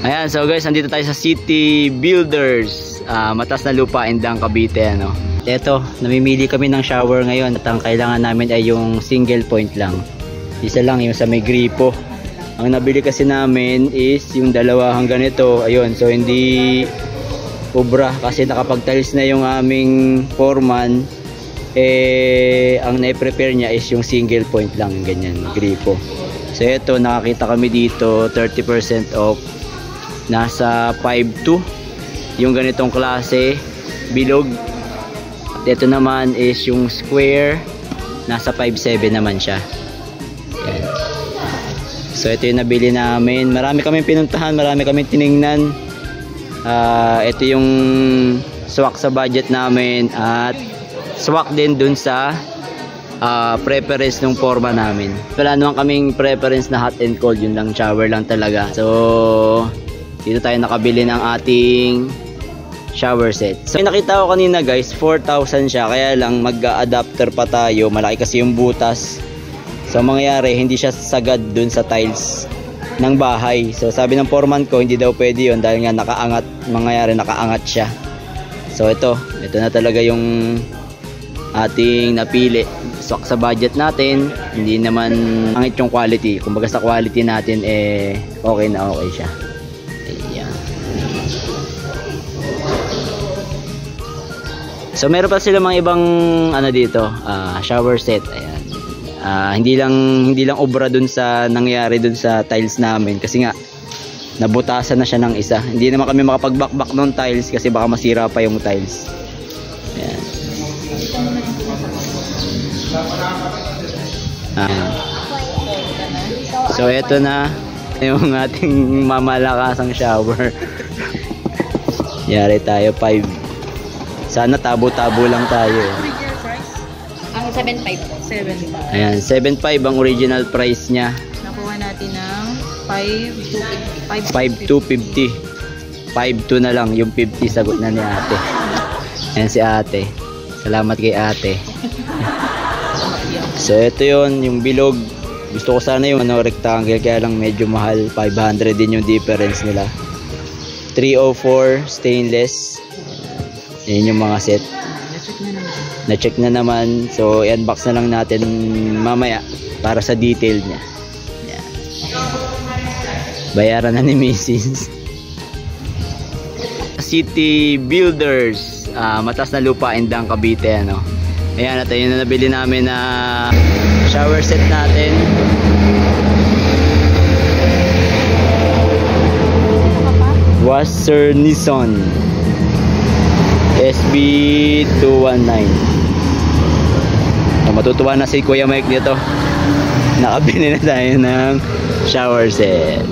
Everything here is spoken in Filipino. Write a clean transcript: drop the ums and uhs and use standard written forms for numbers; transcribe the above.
Ayan, so guys, nandito tayo sa City Builders, Matas na Lupa, Indang, Cavite, ano. Ito, namimili kami ng shower ngayon at ang kailangan namin ay yung single point lang. Isa lang, yung sa may gripo. Ang nabili kasi namin is yung dalawa hanggang ito. Ayun, so hindi ubra kasi nakapag-tiles na yung aming foreman. Ang na-prepare niya is yung single point lang, ganyan, gripo. So ito, nakakita kami dito 30% off. Nasa 5.2 yung ganitong klase bilog. At ito naman is yung square, nasa 5.7 naman siya. Yan. So ito yung nabili namin. Marami kaming pinuntahan, marami kaming tiningnan. Ito yung swak sa budget namin at swak din dun sa preference ng forma namin. Wala naman kaming preference na hot and cold, yun lang, shower lang talaga. So dito tayo nakabili ng ating shower set. So nakita ko kanina guys, 4,000 siya, kaya lang mag-adapter pa tayo, malaki kasi yung butas. So mangyayari, hindi siya sagad dun sa tiles ng bahay. So sabi ng foreman ko, hindi daw pwede yun dahil nga nakaangat, mangyayari nakaangat siya. So ito na talaga yung ating napili. Swak sa budget natin, hindi naman angit yung quality. Kumbaga sa quality natin okay na okay siya. Ayan. So meron pa sila mga ibang ano dito, shower set. Ayan. Hindi lang obra dun sa nangyari dun sa tiles namin kasi nga nabutasan na siya ng isa. Hindi naman kami makapagbakbak ng tiles kasi baka masira pa yung tiles. Ayan. So ito na yung ating mamalakasang shower. Yari tayo 5. Sana tabo-tabo lang tayo. Ang 7.5. Ayan, 7.5 ang original price niya. Nakuha natin ng 5,250. 5,2 na lang, yung 50 sagot na ni ate. Ayan si ate. Salamat kay ate. So ito yon, yung bilog. Gusto ko sana yung rectangle, kaya lang medyo mahal. 500 din yung difference nila. 304 stainless. Yan yung mga set. Na-check na naman. So i-unbox na lang natin mamaya para sa detail niya. Yan. Bayaran na ni Mrs. City Builders, Matas na Lupa, Indang, Cavite, ano. Ayan, at yun na nabili namin na shower set natin. Wasser Nissan SB219. Matutuwa na si Kuya Mike dito. Nakabili na tayo ng shower set.